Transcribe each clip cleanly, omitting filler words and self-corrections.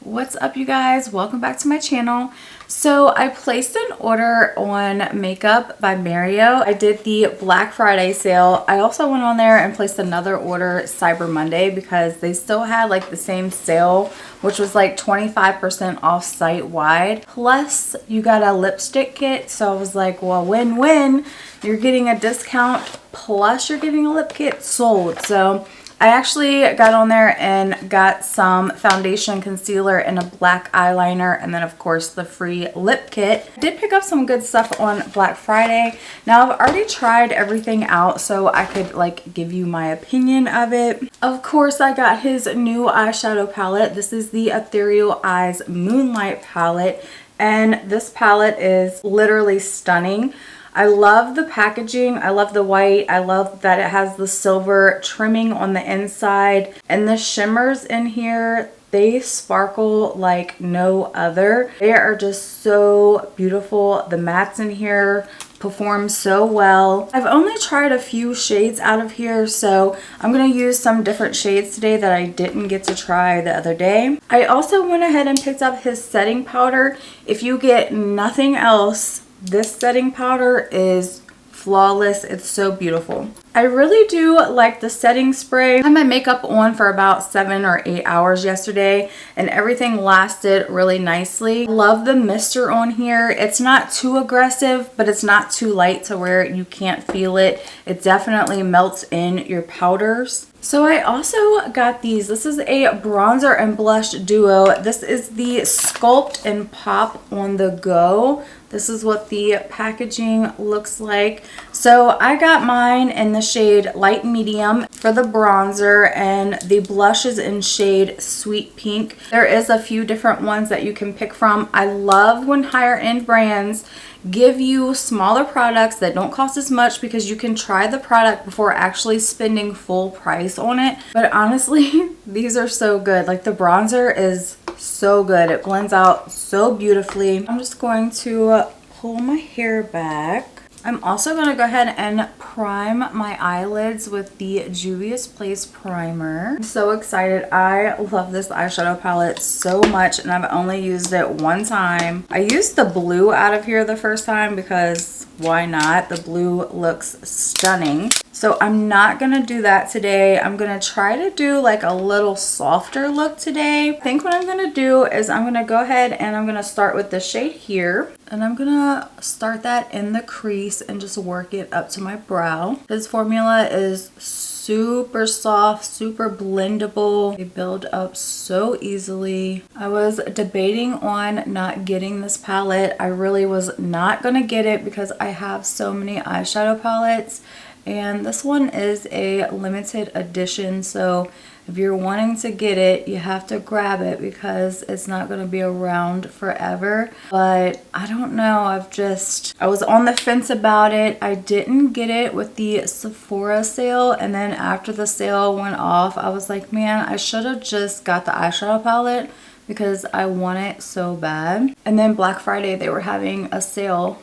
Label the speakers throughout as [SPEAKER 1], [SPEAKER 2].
[SPEAKER 1] What's up, you guys? Welcome back to my channel. So I placed an order on Makeup by Mario. I did the Black Friday sale. I also went on there and placed another order Cyber Monday because they still had like the same sale, which was like 25% off site-wide. Plus you got a lipstick kit. So I was like, well, win-win. You're getting a discount plus you're getting a lip kit sold. So I actually got on there and got some foundation, concealer, and a black eyeliner, and then of course the free lip kit. I did pick up some good stuff on Black Friday. Now I've already tried everything out so I could like give you my opinion of it. Of course I got his new eyeshadow palette. This is the Ethereal Eyes Moonlight palette, and this palette is literally stunning. I love the packaging. I love the white. I love that it has the silver trimming on the inside. And the shimmers in here, they sparkle like no other. They are just so beautiful. The mattes in here perform so well. I've only tried a few shades out of here, so I'm going to use some different shades today that I didn't get to try the other day. I also went ahead and picked up his setting powder. If you get nothing else, this setting powder is flawless. It's so beautiful. I really do like the setting spray. I had my makeup on for about 7 or 8 hours yesterday and everything lasted really nicely. Love the mister on here. It's not too aggressive, but it's not too light to where you can't feel it. It definitely melts in your powders. So I also got these. This is a bronzer and blush duo. This is the Sculpt and Pop on the Go. This is what the packaging looks like. So I got mine in the shade light medium for the bronzer, and the blush is in shade sweet pink. There is a few different ones that you can pick from. I love when higher end brands give you smaller products that don't cost as much because you can try the product before actually spending full price on it. But honestly, these are so good. Like the bronzer is so good. It blends out so beautifully. I'm just going to pull my hair back. I'm also going to go ahead and prime my eyelids with the Juvia's Place primer. I'm so excited. I love this eyeshadow palette so much, and I've only used it one time. I used the blue out of here the first time because why not? The blue looks stunning. So I'm not going to do that today. I'm going to try to do like a little softer look today. I think what I'm going to do is I'm going to go ahead and I'm going to start with the shade here. And I'm going to start that in the crease and just work it up to my brow. This formula is super soft, super blendable. They build up so easily. I was debating on not getting this palette. I really was not going to get it because I have so many eyeshadow palettes. And this one is a limited edition, so if you're wanting to get it, you have to grab it because it's not going to be around forever. But I don't know, I was on the fence about it. I didn't get it with the Sephora sale, and then after the sale went off, I was like, man, I should have just got the eyeshadow palette because I want it so bad. And then Black Friday, they were having a sale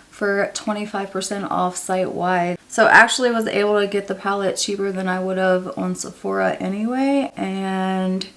[SPEAKER 1] for 25% off site-wide. So actually was able to get the palette cheaper than I would have on Sephora anyway, and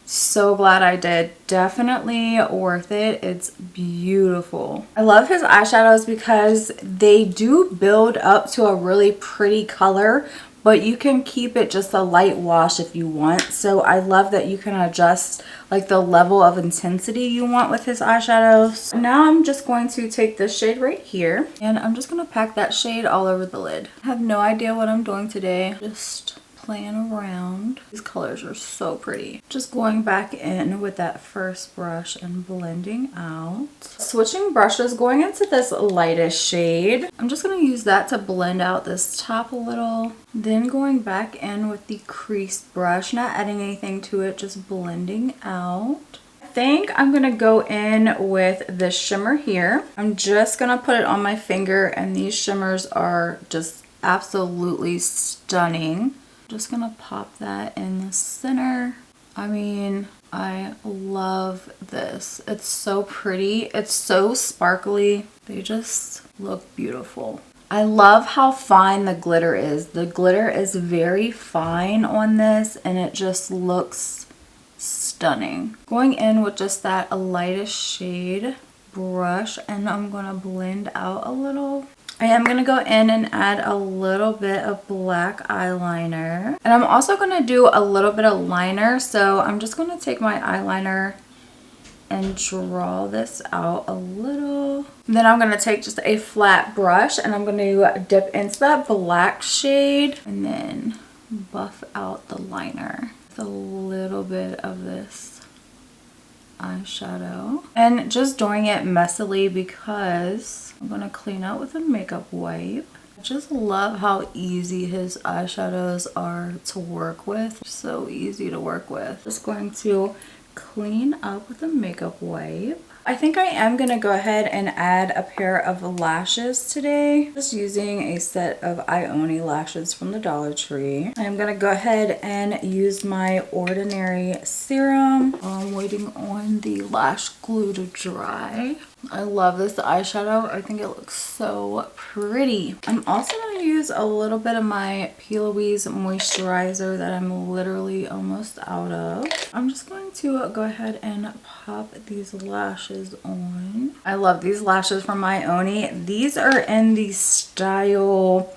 [SPEAKER 1] so glad I did. Definitely worth it. It's beautiful. I love his eyeshadows because they do build up to a really pretty color, but you can keep it just a light wash if you want. So I love that you can adjust like the level of intensity you want with his eyeshadows. Now I'm just going to take this shade right here and I'm just going to pack that shade all over the lid. I have no idea what I'm doing today. Just playing around. These colors are so pretty. Just going back in with that first brush and blending out. Switching brushes, going into this lightest shade. I'm just going to use that to blend out this top a little. Then going back in with the crease brush, not adding anything to it, just blending out. I think I'm going to go in with this shimmer here. I'm just going to put it on my finger, and these shimmers are just absolutely stunning. Just gonna pop that in the center. I mean, I love this. It's so pretty. It's so sparkly. They just look beautiful. I love how fine the glitter is. The glitter is very fine on this and it just looks stunning. Going in with just that lightest shade brush, and I'm gonna blend out a little. I am gonna go in and add a little bit of black eyeliner, and I'm also gonna do a little bit of liner, so I'm just gonna take my eyeliner and draw this out a little. Then I'm gonna take just a flat brush and I'm gonna dip into that black shade and then buff out the liner with a little bit of this eyeshadow, and just doing it messily because I'm gonna clean out with a makeup wipe. I just love how easy his eyeshadows are to work with. So easy to work with. Just going to clean up with a makeup wipe. I think I am gonna go ahead and add a pair of lashes today. Just using a set of Ioni lashes from the Dollar Tree. I'm gonna go ahead and use my Ordinary serum. I'm waiting on the lash glue to dry. I love this eyeshadow. I think it looks so pretty. I'm also going to use a little bit of my P. Louise moisturizer that I'm literally almost out of. I'm just going to go ahead and pop these lashes on. I love these lashes from Ioni. These are in the style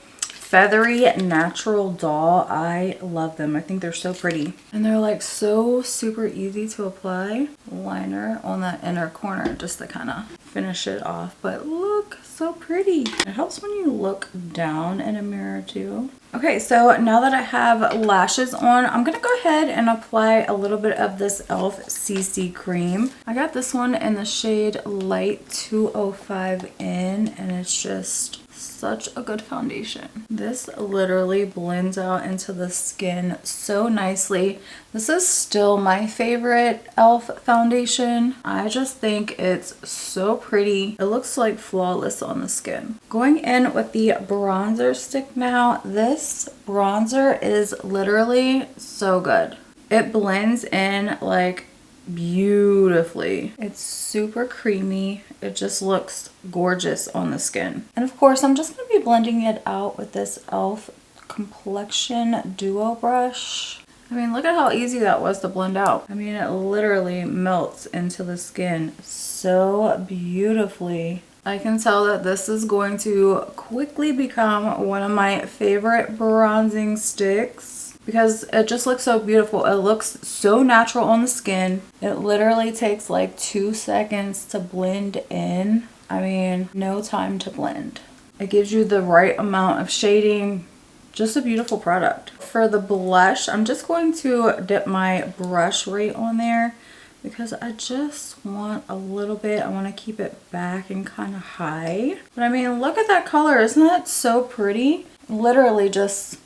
[SPEAKER 1] Feathery Natural Doll. I love them. I think they're so pretty. And they're like so super easy to apply. Liner on that inner corner just to kind of finish it off. But look, so pretty. It helps when you look down in a mirror too. Okay, so now that I have lashes on, I'm going to go ahead and apply a little bit of this e.l.f. CC cream. I got this one in the shade Light 205 in, and it's just such a good foundation. This literally blends out into the skin so nicely. This is still my favorite e.l.f. foundation. I just think it's so pretty. It looks like flawless on the skin. Going in with the bronzer stick now. This bronzer is literally so good. It blends in like beautifully. It's super creamy. It just looks gorgeous on the skin. And of course, I'm just going to be blending it out with this e.l.f. Complexion Duo brush. I mean, look at how easy that was to blend out. I mean, it literally melts into the skin so beautifully. I can tell that this is going to quickly become one of my favorite bronzing sticks because it just looks so beautiful. It looks so natural on the skin. It literally takes like 2 seconds to blend in. I mean, no time to blend. It gives you the right amount of shading. Just a beautiful product. For the blush, I'm just going to dip my brush right on there because I just want a little bit. I want to keep it back and kind of high. But I mean, look at that color. Isn't that so pretty? Literally just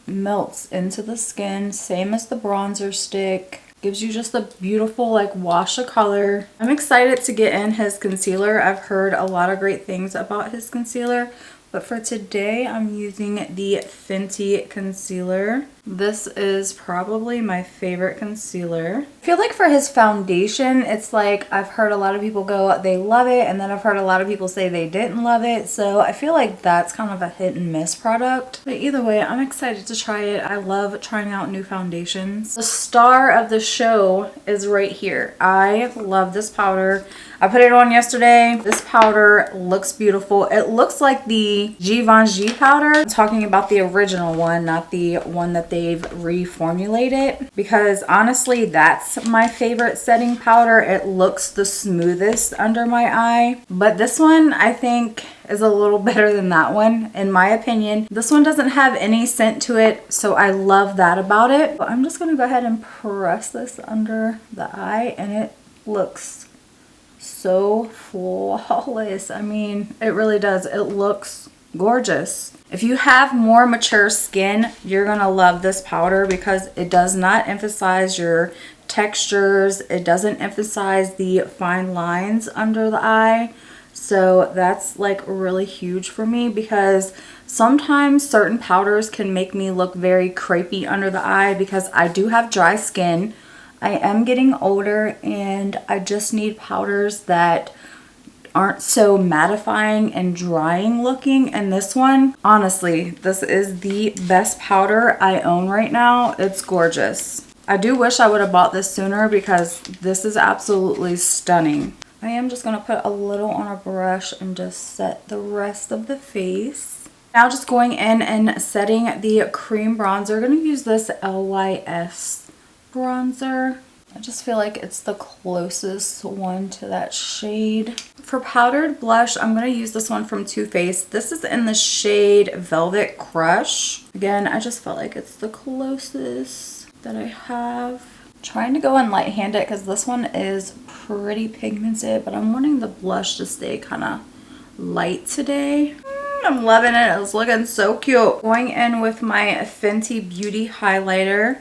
[SPEAKER 1] melts into the skin, same as the bronzer stick. Gives you just a beautiful like wash of color. I'm excited to get in his concealer. I've heard a lot of great things about his concealer, but for today I'm using the Fenty concealer. This is probably my favorite concealer. I feel like for his foundation, it's like I've heard a lot of people go they love it, and then I've heard a lot of people say they didn't love it. So I feel like that's kind of a hit and miss product. But either way, I'm excited to try it. I love trying out new foundations. The star of the show is right here. I love this powder. I put it on yesterday. This powder looks beautiful. It looks like the Givenchy powder. I'm talking about the original one, not the one that they've reformulated, because honestly that's my favorite setting powder. It looks the smoothest under my eye, but this one I think is a little better than that one in my opinion. This one doesn't have any scent to it, so I love that about it. But I'm just going to go ahead and press this under the eye, and it looks so flawless. I mean, it really does. It looks gorgeous. If you have more mature skin, you're gonna love this powder because it does not emphasize your textures. It doesn't emphasize the fine lines under the eye. So that's like really huge for me because sometimes certain powders can make me look very crepey under the eye because I do have dry skin. I am getting older and I just need powders that aren't so mattifying and drying looking, and this one, honestly, this is the best powder I own right now. It's gorgeous. I do wish I would have bought this sooner because this is absolutely stunning. I am just going to put a little on a brush and just set the rest of the face. Now just going in and setting the cream bronzer. I'm going to use this LYS bronzer. I just feel like it's the closest one to that shade. For powdered blush, I'm going to use this one from Too Faced. This is in the shade Velvet Crush. Again, I just felt like it's the closest that I have. I'm trying to go in light-handed because this one is pretty pigmented, but I'm wanting the blush to stay kind of light today. I'm loving it. It's looking so cute. Going in with my Fenty Beauty highlighter.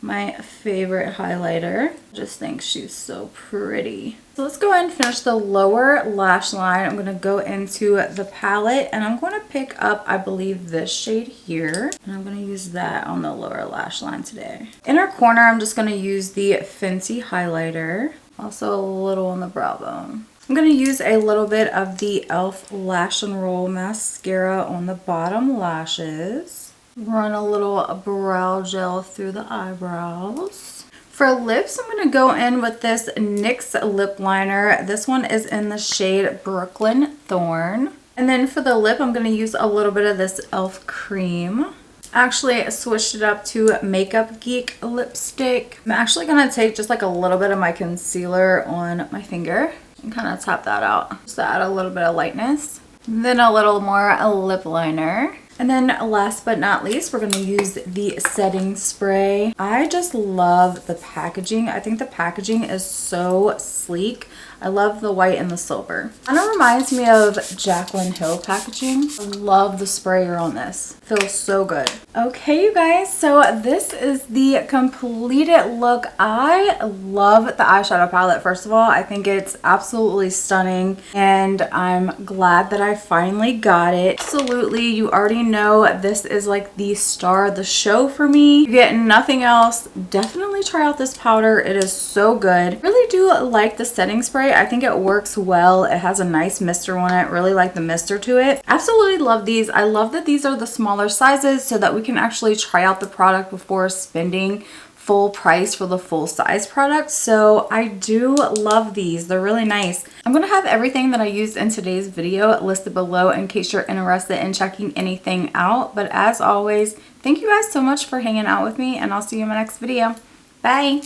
[SPEAKER 1] My favorite highlighter. I just think she's so pretty. So let's go ahead and finish the lower lash line. I'm going to go into the palette and I'm going to pick up, I believe, this shade here. And I'm going to use that on the lower lash line today. Inner corner, I'm just going to use the Fenty highlighter. Also a little on the brow bone. I'm going to use a little bit of the e.l.f. Lash and Roll mascara on the bottom lashes. Run a little brow gel through the eyebrows. For lips, I'm going to go in with this NYX lip liner. This one is in the shade Brooklyn Thorn. And then for the lip, I'm going to use a little bit of this e.l.f. cream. Actually, I switched it up to Makeup Geek lipstick. I'm actually going to take just like a little bit of my concealer on my finger and kind of tap that out. Just to add a little bit of lightness. And then a little more lip liner. And then last but not least, we're going to use the setting spray. I just love the packaging. I think the packaging is so sleek. I love the white and the silver. Kind of reminds me of Jaclyn Hill packaging. I love the sprayer on this. Feels so good. Okay, you guys, so this is the completed look. I love the eyeshadow palette. First of all, I think it's absolutely stunning and I'm glad that I finally got it. Absolutely, you already know this is like the star of the show for me. If you get nothing else, definitely try out this powder. It is so good. Really do like the setting spray. I think it works well. It has a nice mister on it. Really like the mister to it. Absolutely love these. I love that these are the smaller sizes so that we can actually try out the product before spending full price for the full size product. So I do love these. They're really nice. I'm going to have everything that I used in today's video listed below in case you're interested in checking anything out. But as always, thank you guys so much for hanging out with me and I'll see you in my next video. Bye!